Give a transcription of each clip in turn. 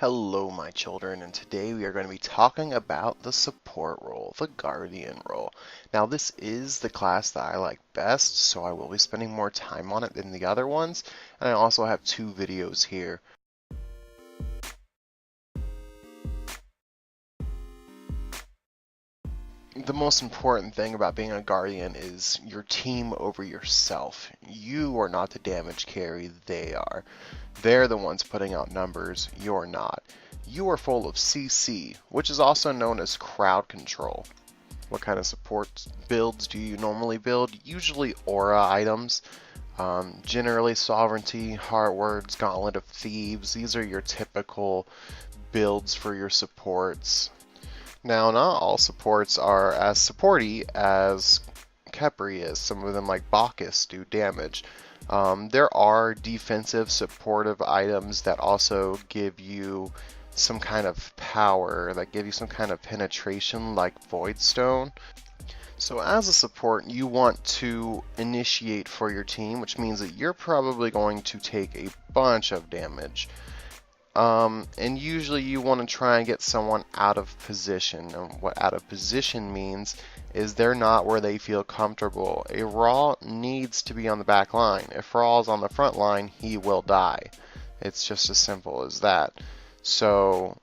Hello my children, and today we are going to be talking about the support role, the Guardian role. Now this is the class that I like best, so I will be spending more time on it than the other ones, and I also have two videos here. The most important thing about being a Guardian is your team over yourself. You are not the damage carry, they are. They're the ones putting out numbers, you're not. You are full of CC, which is also known as crowd control. What kind of support builds do you normally build? Usually aura items. Generally Sovereignty, Heart Words, Gauntlet of Thieves. These are your typical builds for your supports. Now, not all supports are as supporty as Khepri is. Some of them, like Bacchus, do damage. There are defensive supportive items that also give you some kind of power, that give you some kind of penetration, like Voidstone. So as a support, you want to initiate for your team, which means that you're probably going to take a bunch of damage. And usually you want to try and get someone out of position. And what out of position means is they're not where they feel comfortable. A Raw needs to be on the back line. If Raw is on the front line, he will die. It's just as simple as that. So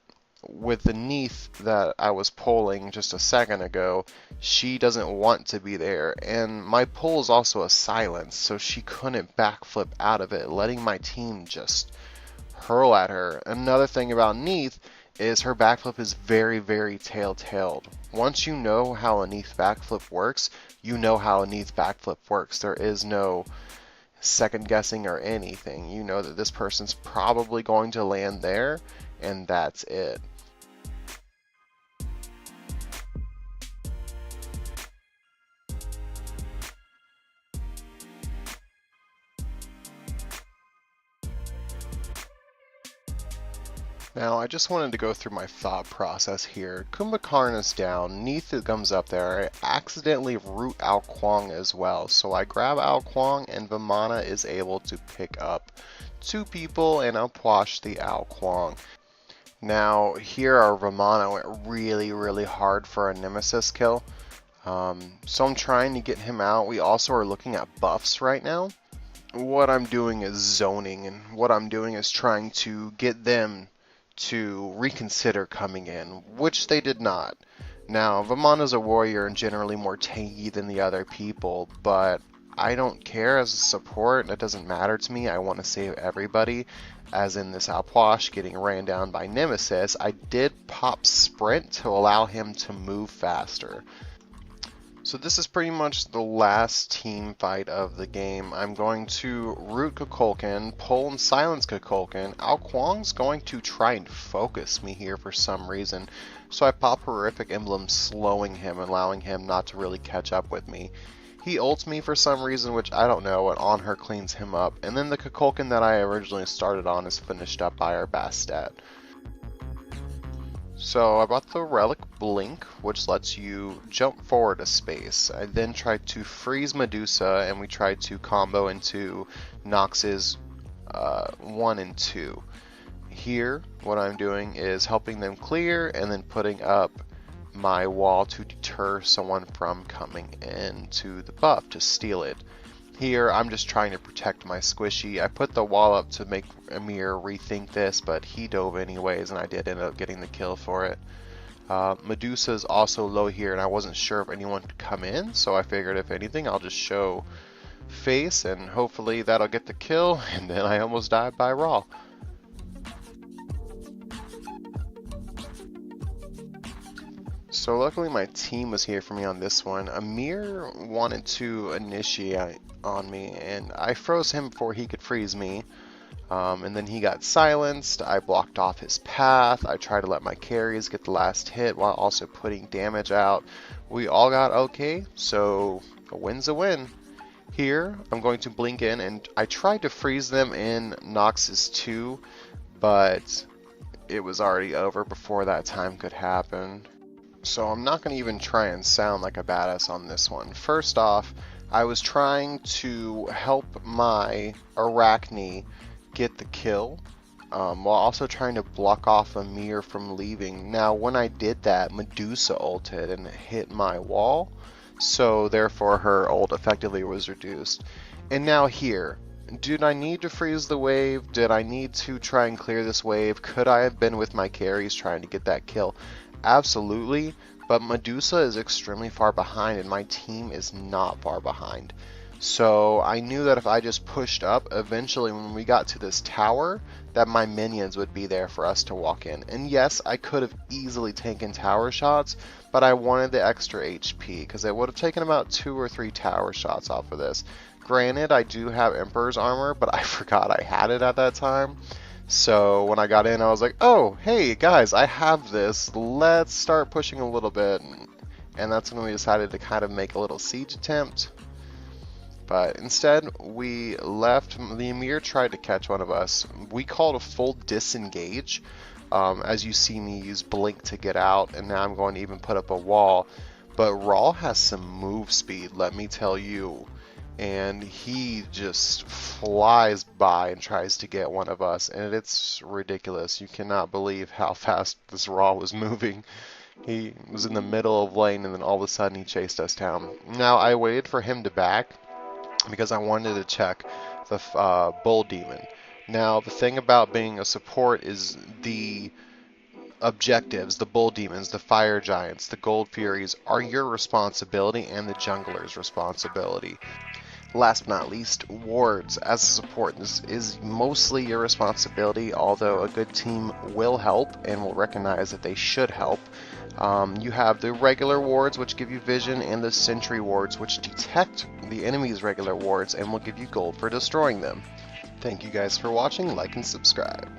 with the Neith that I was polling just a second ago, she doesn't want to be there. And my pull is also a silence, so she couldn't backflip out of it, letting my team just hurl at her. Another thing about Neith is her backflip is very, very tailed. Once you know how a Neith backflip works, you know how a Neith backflip works. There is no second guessing or anything. You know that this person's probably going to land there, and that's it. Now, I just wanted to go through my thought process here. Kumbhakarna's down, Neith comes up there, I accidentally root Ao Kuang as well. So I grab Ao Kuang and Vimana is able to pick up two people and outwash the Ao Kuang. Now, here our Vimana went really hard for a Nemesis kill. So I'm trying to get him out. We also are looking at buffs right now. What I'm doing is zoning, and what I'm doing is trying to get them to reconsider coming in, which they did not. Now, Vimana's a warrior and generally more tanky than the other people, but I don't care as a support. It doesn't matter to me. I want to save everybody. As in this Alpwash getting ran down by Nemesis, I did pop Sprint to allow him to move faster. So this is pretty much the last team fight of the game. I'm going to root Kukulkan, pull and silence Kukulkan. Ao Kuang's going to try and focus me here for some reason. So I pop Horrific Emblem, slowing him, allowing him not to really catch up with me. He ults me for some reason, which I don't know, and On Her cleans him up. And then the Kukulkan that I originally started on is finished up by our Bastet. So I bought the Relic Blink, which lets you jump forward a space. I then tried to freeze Medusa, and we tried to combo into Nox's 1 and 2. Here, what I'm doing is helping them clear, and then putting up my wall to deter someone from coming into the buff to steal it. Here, I'm just trying to protect my squishy. I put the wall up to make Amir rethink this, but he dove anyways, and I did end up getting the kill for it. Medusa's also low here, and I wasn't sure if anyone could come in, so I figured if anything, I'll just show face, and hopefully that'll get the kill, and then I almost died by Raw. So luckily my team was here for me on this one. Amir wanted to initiate on me, and I froze him before he could freeze me. And then he got silenced. I blocked off his path. I tried to let my carries get the last hit while also putting damage out. We all got okay, so a win's a win. Here, I'm going to blink in, and I tried to freeze them in Nox's 2, but it was already over before that time could happen. So I'm not going to even try and sound like a badass on this one. First off, I was trying to help my Arachne get the kill, while also trying to block off Amir from leaving. Now, when I did that, Medusa ulted and hit my wall, so therefore her ult effectively was reduced. And now here, did I need to freeze the wave? Did I need to try and clear this wave? Could I have been with my carries trying to get that kill? Absolutely, but Medusa is extremely far behind and my team is not far behind. So I knew that if I just pushed up, eventually when we got to this tower, that my minions would be there for us to walk in. And yes, I could have easily taken tower shots, but I wanted the extra HP because it would have taken about 2 or 3 tower shots off of this. Granted, I do have Emperor's armor, but I forgot I had it at that time. So when I got in, I was like, oh, hey guys, I have this. Let's start pushing a little bit. And that's when we decided to kind of make a little siege attempt. But instead, we left. The Amir tried to catch one of us. We called a full disengage. As you see me use blink to get out, and now I'm going to even put up a wall. But Raw has some move speed, let me tell you. And he just flies by and tries to get one of us, and it's ridiculous. You cannot believe how fast this Raw was moving. He was in the middle of lane, and then all of a sudden he chased us down. Now, I waited for him to back, because I wanted to check the Bull Demon. Now, the thing about being a support is the objectives, the Bull Demons, the Fire Giants, the Gold Furies, are your responsibility and the jungler's responsibility. Last but not least, wards. As a support, this is mostly your responsibility, although a good team will help and will recognize that they should help. You have the regular wards, which give you vision, and the sentry wards, which detect the enemy's regular wards and will give you gold for destroying them. Thank you guys for watching, like and subscribe.